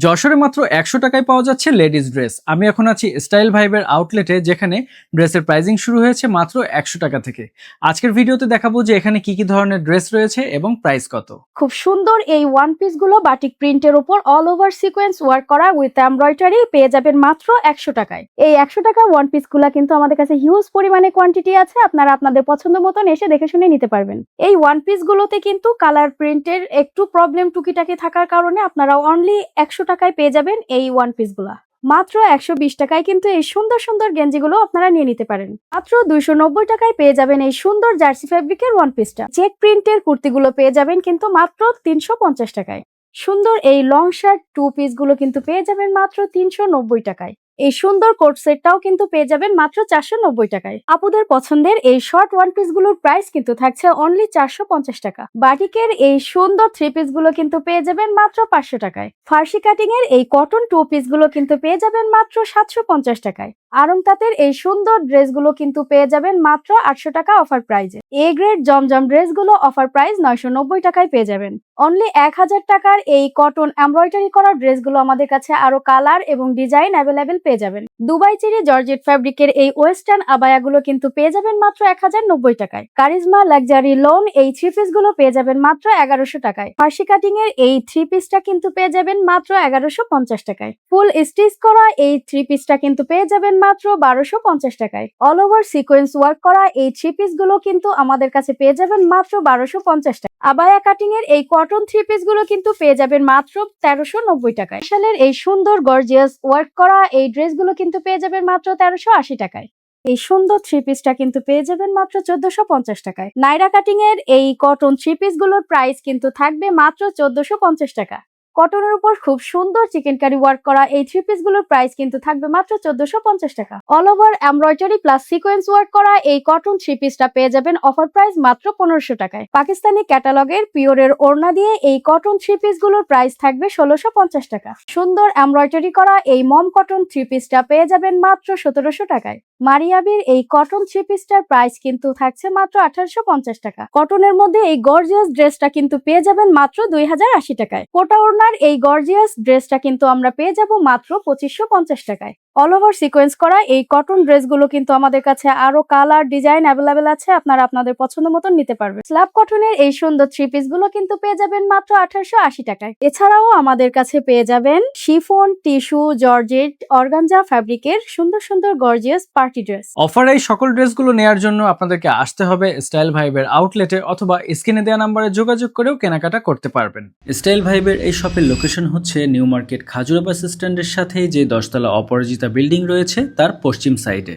যশোরে মাত্র ১০০ টাকায় পাওয়া যাচ্ছে লেডিস ড্রেস। আমি এখন আছি স্টাইল ভাইবের আউটলেটে, যেখানে ড্রেসের প্রাইজিং শুরু হয়েছে মাত্র ১০০ টাকা থেকে। আজকের ভিডিওতে দেখাবো যে এখানে কি কি ধরনের ড্রেস রয়েছে এবং প্রাইস কত। খুব সুন্দর এই ওয়ান পিস গুলো বাটিক প্রিন্টের উপর অল ওভার সিকোয়েন্স ওয়ার্ক করা উইথ এমব্রয়ডারি পেয়ে যাবেন মাত্র ১০০ টাকায়। এই ১০০ টাকা ওয়ান পিস গুলা কিন্তু আমাদের কাছে হিউজ পরিমাণে কোয়ান্টিটি আছে, আপনারা আপনাদের পছন্দ মতন এসে দেখে শুনে নিতে পারবেন। এই ওয়ান পিস গুলোতে কিন্তু কালার প্রিন্টের একটু প্রবলেম টুকিটাকি থাকার কারণে আপনারা অনলি ১০০ টাকায় পেয়ে যাবেন এই ওয়ান পিস গুলা। মাত্র ১২০ টাকায় কিন্তু এই সুন্দর সুন্দর গেঞ্জিগুলো আপনারা নিয়ে নিতে পারেন। মাত্র ২৯০ টাকায় পেয়ে যাবেন এই সুন্দর জার্সি ফেব্রিকের ওয়ান পিসটা। চেক প্রিন্টের কুর্তিগুলো পেয়ে যাবেন কিন্তু মাত্র ৩৫০ টাকায়। সুন্দর এই লং শার্ট টু পিস গুলো কিন্তু পেয়ে যাবেন মাত্র ৩৯০ টাকায়। এই সুন্দর কোট সেটটাও কিন্তু পেয়ে যাবেন মাত্র ৪৯০ টাকায়। আপুদের পছন্দের এই শর্ট ওয়ান পিস গুলোর প্রাইস কিন্তু থাকছে অনলি ৪৫০ টাকা। বাটিকের এই সুন্দর থ্রি পিস গুলো কিন্তু পেয়ে যাবেন মাত্র ৫০০ টাকায়। ফার্সি কাটিং এর এই কটন টু পিস গুলো কিন্তু পেয়ে যাবেন মাত্র ৭৫০ টাকায়। আরং তাঁতের এই সুন্দর ড্রেস গুলো কিন্তু পেয়ে যাবেন মাত্র ৮০০ টাকা অফার প্রাইজে। এ গ্রেড জমজম ড্রেস গুলো অফার প্রাইস ৯৯০ টাকায় পেয়ে যাবেন। অনলি ১০০০ টাকার এই কটন এমব্রয়ডারি করা ড্রেস গুলো আমাদের কাছে আরো কালার এবং ডিজাইন অ্যাভেলেবেল পেয়ে যাবেন। দুবাই চেরি জর্জেট ফ্যাব্রিকের এই ওয়েস্টার্ন আবায়াগুলো কিন্তু পেয়ে যাবেন মাত্র ১০৯০ টাকায়। কারিজমা লাক্সারি লোন এই থ্রি পিস গুলো পেয়ে যাবেন মাত্র ১১০০ টাকায়। ফার্সি কাটিং এর এই থ্রি পিসটা কিন্তু পেয়ে যাবেন মাত্র ১১৫০ টাকায়। ফুল স্টিচ করা এই থ্রি পিসটা কিন্তু পেয়ে যাবেন মাত্র ১২৫০ টাকায়। অল ওভার সিকোয়েন্স ওয়ার্ক করা এই থ্রি পিস গুলো কিন্তু আমাদের কাছে পেয়ে যাবেন মাত্র ১২৫০ টাকা। আবায়া কাটিং এর এই কটন থ্রি পিস গুলো কিন্তু পেয়ে যাবেন মাত্র ১৩৯০ টাকায়। শালের এই সুন্দর গর্জিয়াস ওয়ার্ক করা এই ড্রেস গুলো কিন্তু পেয়ে যাবেন মাত্র ১৩৮০ টাকায়। এই সুন্দর থ্রি পিসটা কিন্তু পেয়ে যাবেন মাত্র ১৪৫০ টাকায়। নাইরা কাটিং এর এই কটন থ্রি পিস গুলোর প্রাইস কিন্তু থাকবে মাত্র ১৪৫০ টাকা। কটনের উপর খুব সুন্দর চিকেন কারি ওয়ার্ক করা এই থ্রি পিস গুলোর প্রাইস কিন্তু থাকবে মাত্র ১৪৫০ টাকা। All over embroidery plus sequence work করা এই কটন থ্রি পিসটা পেয়ে যাবেন অফার প্রাইস মাত্র ১৫০০ টাকায়। পাকিস্তানি ক্যাটালগের পিওরের ওড়না দিয়ে এই কটন থ্রি পিস গুলোর প্রাইস থাকবে ১৬৫০ টাকা। সুন্দর এমব্রয়ডারি করা এই মম কটন থ্রি পিসটা পেয়ে যাবেন মাত্র ১৭০০ টাকায়। মারিয়াবির এই কটন থ্রি পিসটার প্রাইস কিন্তু থাকছে মাত্র ১৮৫০ টাকা। কটনের মধ্যে এই গর্জিয়াস ড্রেসটা কিন্তু পেয়ে যাবেন মাত্র ২০৮০ টাকায়। কোটা ওড়নার এই গর্জিয়াস ড্রেসটা কিন্তু আমরা পেয়ে যাব মাত্র ২৫৫০ টাকায়। অল ওভার সিকোয়েন্স করা এই কটন ড্রেসগুলো কিন্তু আমাদের কাছে আরো কালার ডিজাইন অ্যাভেলেবেল আছে, আপনারা আপনাদের পছন্দ মতন নিতে পারবেন। স্ল্যাব কটনের এই সুন্দর থ্রি পিস গুলো কিন্তু পেয়ে যাবেন মাত্র ১৮৮০ টাকায়। এছাড়াও আমাদের কাছে পেয়ে যাবেন শিফন, টিস্যু, জর্জেট, অর্গানজা ফ্যাব্রিকের সুন্দর সুন্দর গর্জিয়াস পার্টি ড্রেস। অফারে এই সকল ড্রেসগুলো নেওয়ার জন্য আপনাদেরকে আসতে হবে স্টাইল ভাইবের আউটলেটে, অথবা স্ক্রিনে দেওয়া নাম্বারে যোগাযোগ করেও কেনাকাটা করতে পারবেন। স্টাইল ভাইবের এই শপের লোকেশন হচ্ছে নিউ মার্কেট খাজুরা বাস স্ট্যান্ডের সাথেই যে ১০ তলা অপরাজিতা বিল্ডিং রয়েছে তার পশ্চিম সাইডে।